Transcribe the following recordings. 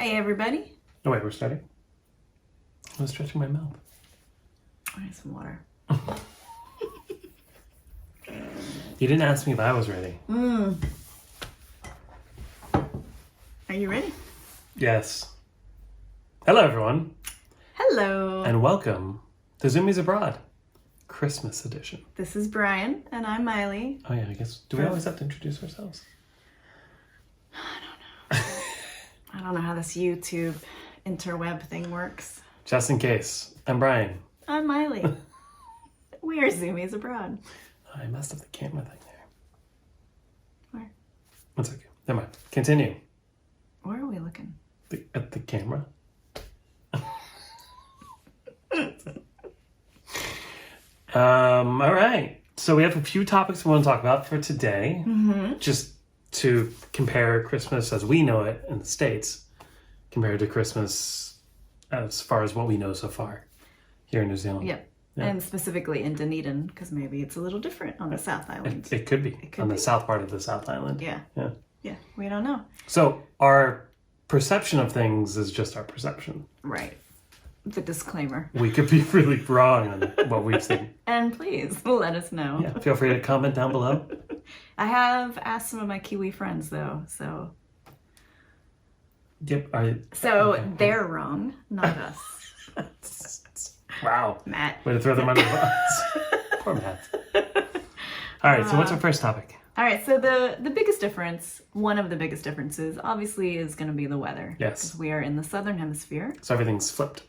Hi, everybody. Oh, wait, we're starting? I was stretching my mouth. I need some water. You didn't ask me if I was ready. Are you ready? Yes. Hello, everyone, Hello. and welcome to Zoomies Abroad, Christmas edition. This is Brian, and I'm Miley. Oh, yeah, I guess. Do we always have to introduce ourselves? I don't know how this YouTube interweb thing works. Just in case. I'm Brian. I'm Miley. We are Zoomies Abroad. I messed up the camera thing there. Where? That's okay. Never mind. Continue. Where are we looking? At the camera. All right. So we have a few topics we want to talk about for today. Just to compare Christmas as we know it in the States compared to Christmas as far as what we know so far here in New Zealand. Yep. Yeah. And specifically in Dunedin, because maybe it's a little different on the South Island. It could be. could on be. the south part of the South Island. Yeah. Yeah. Yeah, we don't know. So our perception of things is just our perception. Right. The disclaimer. We could be really wrong on what we've seen. And please let us know. Yeah, feel free to comment down below. I have asked some of my Kiwi friends, though, so... Yep. So they're wrong, not us. Wow. Matt. Way to throw them under the bus. Poor Matt. All right, so what's our first topic? All right, so the biggest difference, one of the biggest differences, obviously is going to be the weather. Yes. Because we are in the southern hemisphere. So everything's flipped.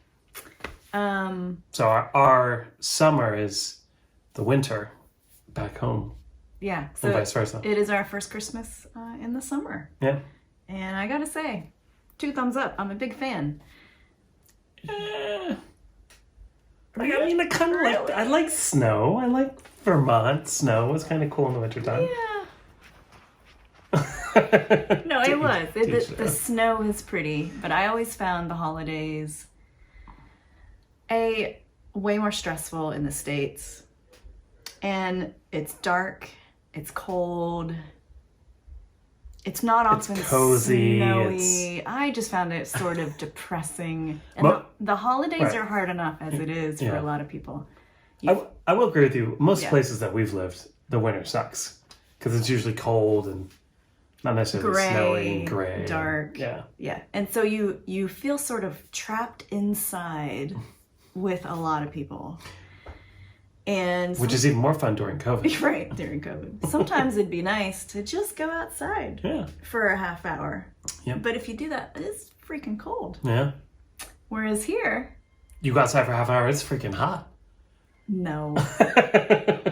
So our summer is the winter back home, Yeah. So and vice versa. it is our first Christmas in the summer. Yeah. And I got to say, 2 thumbs up. I'm a big fan. I mean, I kind of like. I like snow. I like Vermont snow. It's kind of cool in the wintertime. Yeah. No, it was. The Teach snow is pretty, but I always found the holidays way more stressful in the States. And it's dark, it's cold, it's not often cozy, snowy. I just found it sort of depressing. And the holidays are hard enough as it is for a lot of people. I will agree with you. Most places that we've lived, the winter sucks because it's usually cold and not necessarily snowy and gray, dark. Yeah. And so you feel sort of trapped inside with a lot of people. And which is even more fun during COVID. Right, during COVID. Sometimes it'd be nice to just go outside for a half hour. Yep. But if you do that, it's freaking cold. Yeah. Whereas here, you go outside for a half hour, it's freaking hot. no. Oh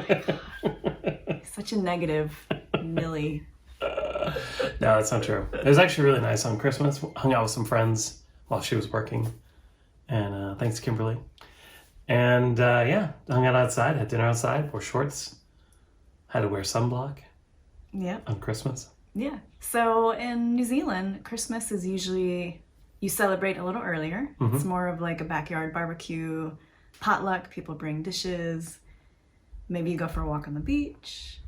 my God. Such a negative, Millie. No, that's not true. It was actually really nice on Christmas. Hung out with some friends while she was working. And thanks, Kimberly. And hung out outside, had dinner outside, wore shorts, had to wear sunblock on Christmas. Yeah. So in New Zealand, Christmas is usually, you celebrate a little earlier. Mm-hmm. It's more of like a backyard barbecue, potluck, people bring dishes. Maybe you go for a walk on the beach.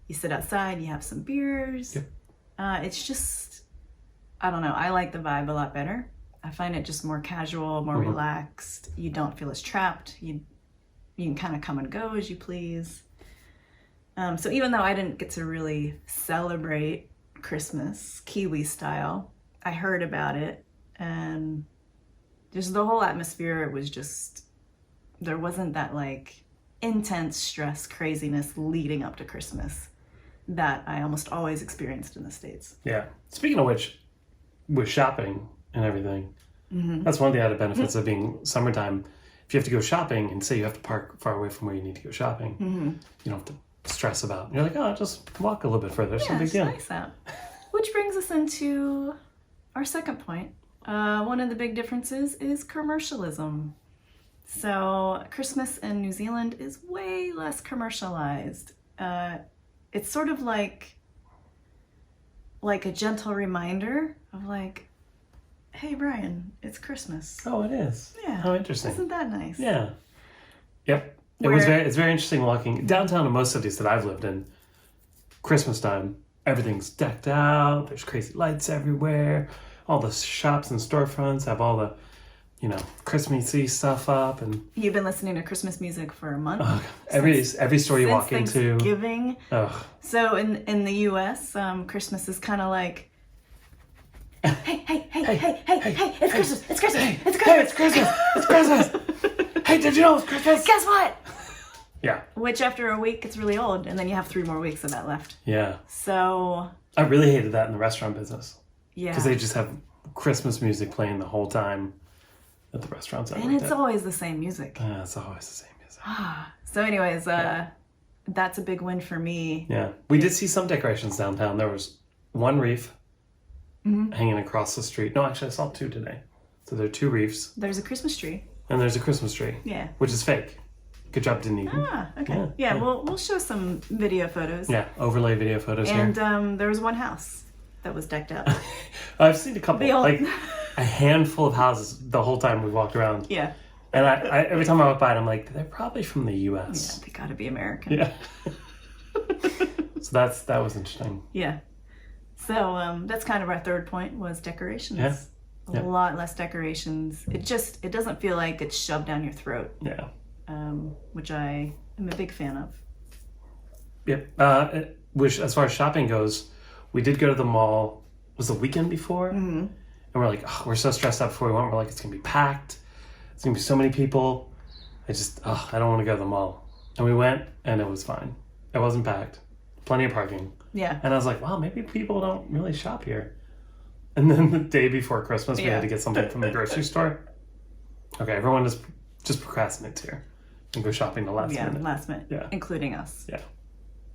You sit outside, you have some beers. Yep. It's just, I don't know, I like the vibe a lot better. I find it just more casual, more relaxed. You don't feel as trapped. You can kind of come and go as you please. So even though I didn't get to really celebrate Christmas Kiwi style, I heard about it, and just the whole atmosphere was just, there wasn't that like intense stress, craziness leading up to Christmas that I almost always experienced in the States. Yeah. Speaking of which, with shopping and everything, that's one of the added benefits of being summertime. If you have to go shopping and say you have to park far away from where you need to go shopping, you don't have to stress about it. You're like, oh, just walk a little bit further. It's no big deal. Nice out. Which brings us into our second point. One of the big differences is commercialism. So Christmas in New Zealand is way less commercialized. It's sort of like a gentle reminder of like, hey Brian, it's Christmas. Oh, it is. Yeah. How interesting. Isn't that nice? Yeah. Yep. It's very interesting walking downtown in most cities that I've lived in. Christmas time, everything's decked out. There's crazy lights everywhere. all the shops and storefronts have all the, Christmassy stuff up, and You've been listening to Christmas music for a month. every store you walk into. Thanksgiving. Ugh. So in the U.S., Christmas is kind of like, hey, it's Christmas, it's Christmas, Hey, it's Christmas, hey, it's Christmas, it's Christmas. Hey, did you know it's Christmas? Guess what? Yeah. Which after a week, it's really old, and then you have 3 more weeks of that left. Yeah. So I really hated that in the restaurant business. yeah, Because they just have Christmas music playing the whole time at the restaurants I and worked it's at. always the same music. It's always the same music. So anyways, that's a big win for me. Yeah. We did see some decorations downtown. There was one reef hanging across the street. No, actually, I saw 2 today. So there are 2 reefs. There's a Christmas tree. And there's a Christmas tree. Yeah. Which is fake. Good job, Dunedin. Okay. Yeah, we'll show some video photos. Yeah, overlay video photos And here. there was one house that was decked out. I've seen a couple, The old- like a handful of houses the whole time we walked around. Yeah. And I every time I walk by it, I'm like, they're probably from the U.S. Yeah, they gotta be American. Yeah. So that was interesting. Yeah. So that's kind of our third point was decorations. Yeah. A lot less decorations. It doesn't feel like it's shoved down your throat. Yeah. Which I am a big fan of. Yep. Which, as far as shopping goes, we did go to the mall. Was the weekend before? Mm-hmm. And we're like, oh, we're so stressed out before we went. We're like, it's gonna be packed. It's gonna be so many people. I don't want to go to the mall. And we went, and it was fine. It wasn't packed. Plenty of parking. Yeah. And I was like, wow, maybe people don't really shop here. And then the day before Christmas, we had to get something from the grocery store. Okay, everyone just procrastinates here and go shopping the last minute. Yeah, last minute. Yeah. Including us. Yeah.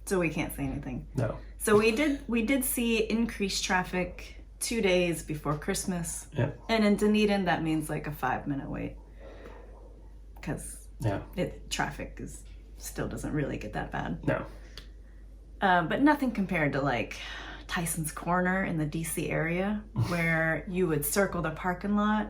So we can't say anything. No. So we did see increased traffic 2 days before Christmas. Yeah. And in Dunedin, that means like a 5-minute wait. Because traffic still doesn't really get that bad. No. But nothing compared to like Tyson's Corner in the DC area where you would circle the parking lot.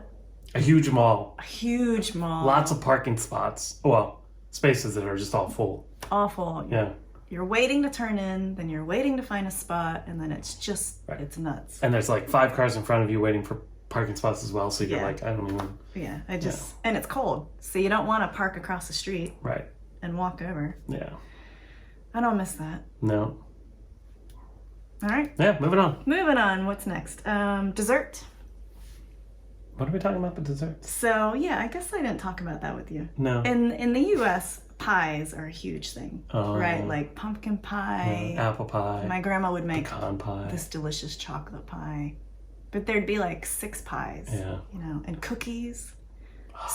A huge mall. A huge mall. Lots of parking spots. Well, spaces that are just all full. Awful. Yeah. You're waiting to turn in, then you're waiting to find a spot, and then it's just, it's nuts. And there's like 5 cars in front of you waiting for parking spots as well. So you're like, I don't even. Yeah. And it's cold. So you don't want to park across the street. Right. And walk over. Yeah. I don't miss that. No. All right. Yeah, moving on. Moving on. What's next? Dessert. What are we talking about with dessert? So, yeah, I guess I didn't talk about that with you. No. In the U.S., pies are a huge thing, right? Like pumpkin pie. Apple pie. My grandma would make pecan pie. this delicious chocolate pie. But there'd be like 6 pies, and cookies.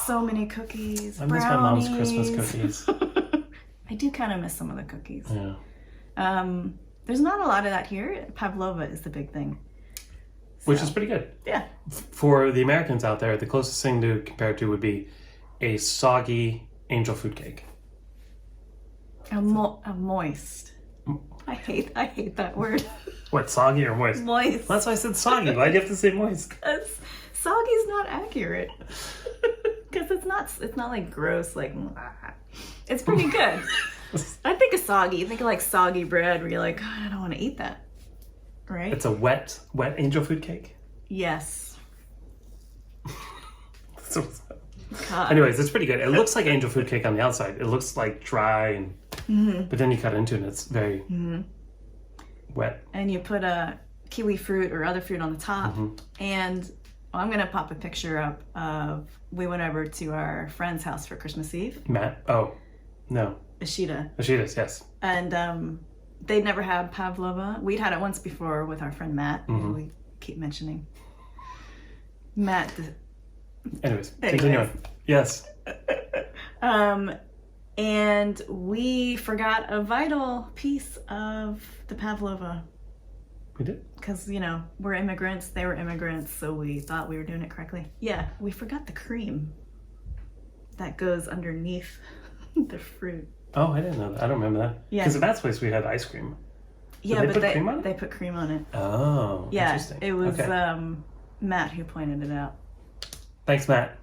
So many cookies, I miss my mom's Christmas brownies. cookies. I do kind of miss some of the cookies. Yeah. There's not a lot of that here. Pavlova is the big thing. Which is pretty good. Yeah. For the Americans out there, the closest thing to compare it to would be a soggy angel food cake. A moist. I hate that word. What, soggy or moist? Moist. That's why I said soggy. Why do you have to say moist? Because soggy's not accurate. Because it's not like gross, like it's pretty good. I think of soggy. You think of like soggy bread where you're like, oh, I don't want to eat that. Right? It's a wet angel food cake? Yes. God. Anyways, it's pretty good. It looks like angel food cake on the outside. It looks like dry, but then you cut into it and it's very wet. And you put a kiwi fruit or other fruit on the top. And I'm going to pop a picture up of, we went over to our friend's house for Christmas Eve. Matt? Oh, no. Ashida's, yes. And they'd never had pavlova. We'd had it once before with our friend Matt, who we keep mentioning. Matt. Anyways. Continuing. Yes. And we forgot a vital piece of the pavlova. We did? Because, we're immigrants, they were immigrants, so we thought we were doing it correctly. Yeah, we forgot the cream that goes underneath the fruit. Oh, I didn't know that. I don't remember that. Yeah. Because at Matt's place, we had ice cream. Yeah, but they put cream on it. Oh, yeah, interesting. It was Matt who pointed it out. Thanks, Matt.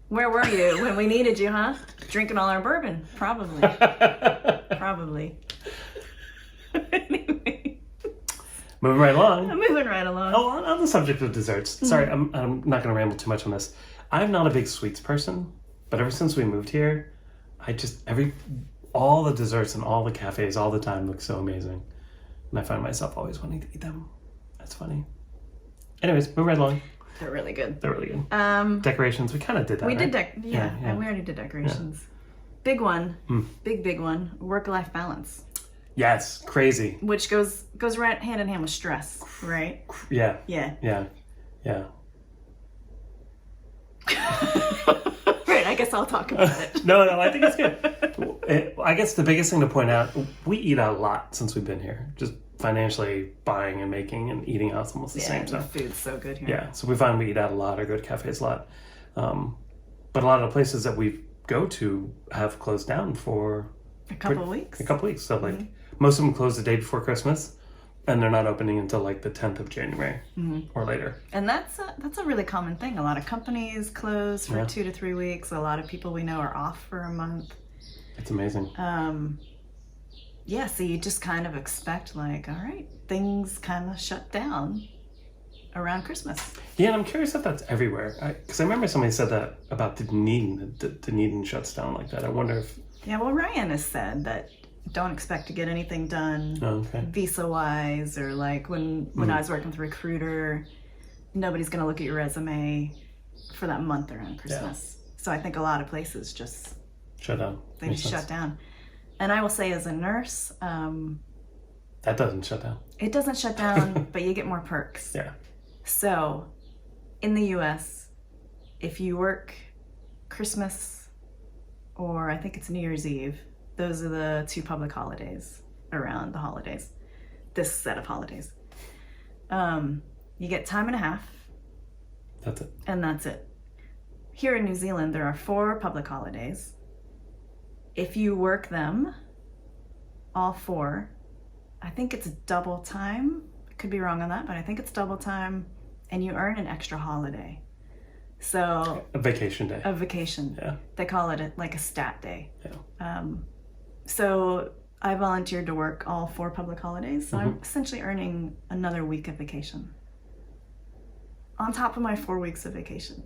Where were you when we needed you, huh? Drinking all our bourbon. Probably. Probably. Anyway. Moving right along. Moving right along. Oh, on the subject of desserts. Sorry, I'm not going to ramble too much on this. I'm not a big sweets person, but ever since we moved here, all the desserts and all the cafes all the time look so amazing. And I find myself always wanting to eat them. That's funny. Anyways, moving right along. They're really good. They're really good. Decorations, we kind of did that. We right? did and we already did decorations. Big one, big one, work-life balance. Yes, crazy. Which goes right hand in hand with stress, right? Yeah. Yeah. Yeah. Yeah. Right, I guess I'll talk about it. No, I think it's good. I guess the biggest thing to point out, we eat out a lot since we've been here. Just financially buying and making and eating out is almost the same. The So food's so good here. yeah, so we find we eat out a lot or go to cafes a lot. But a lot of the places that we go to have closed down for a couple weeks. So like most of them close the day before Christmas, and they're not opening until like the 10th of January or later. And that's a really common thing. A lot of companies close for 2 to 3 weeks. A lot of people we know are off for a month. It's amazing. Yeah, so you just kind of expect like, all right, things kind of shut down around Christmas. Yeah, and I'm curious if that's everywhere. Because I remember somebody said that about Dunedin shuts down like that. I wonder if... Yeah, well, Ryan has said that don't expect to get anything done visa-wise, or like when I was working with a recruiter, nobody's going to look at your resume for that month around Christmas. Yeah. So I think a lot of places just... Shut down. They just shut down. And I will say as a nurse... that doesn't shut down. It doesn't shut down, but you get more perks. Yeah. So, in the U.S., if you work Christmas or I think it's New Year's Eve, those are the 2 public holidays around the holidays, this set of holidays. You get time and a half. That's it. And that's it. Here in New Zealand, there are 4 public holidays. If you work them, all 4, I think it's double time. I could be wrong on that, but I think it's double time, and you earn an extra holiday. So a vacation day. A vacation. Yeah. They call it like a stat day. Yeah. So I volunteered to work all 4 public holidays, so I'm essentially earning another week of vacation on top of my 4 weeks of vacation.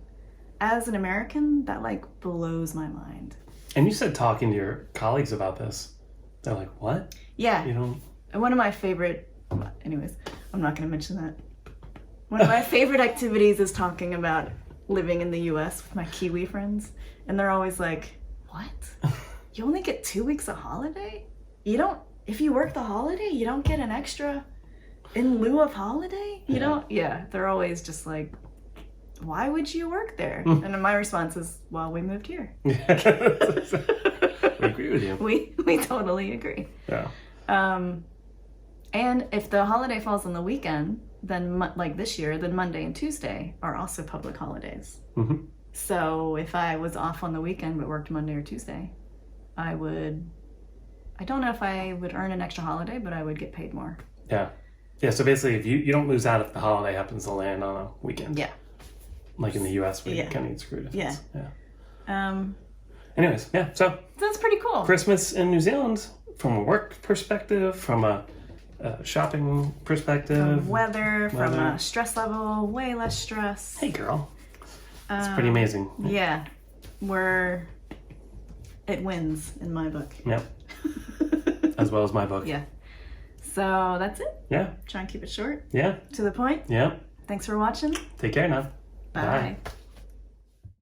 As an American, that like blows my mind. And you said talking to your colleagues about this, they're like, what? Yeah. You don't... One of my favorite, anyways, I'm not going to mention that. One of my favorite activities is talking about living in the U.S. with my Kiwi friends. And they're always like, what? You only get 2 weeks of holiday? If you work the holiday, you don't get an extra in lieu of holiday? You don't? Yeah, they're always just like, why would you work there? And then my response is, well, we moved here. We agree with you. We totally agree. Yeah. And if the holiday falls on the weekend, then like this year, then Monday and Tuesday are also public holidays. Mm-hmm. So if I was off on the weekend but worked Monday or Tuesday, I don't know if I would earn an extra holiday, but I would get paid more. Yeah. Yeah, so basically if you don't lose out if the holiday happens to land on a weekend. Yeah. Like in the US, we kind of get screwed. Yeah. Anyways, yeah, so that's pretty cool. Christmas in New Zealand, from a work perspective, from a shopping perspective. From weather, from a stress level, way less stress. Hey, girl. It's pretty amazing. Yeah. It wins in my book. Yep. As well as my book. Yeah. So that's it. Yeah. Try and keep it short. Yeah. To the point. Yeah. Thanks for watching. Take care now. Bye. Bye.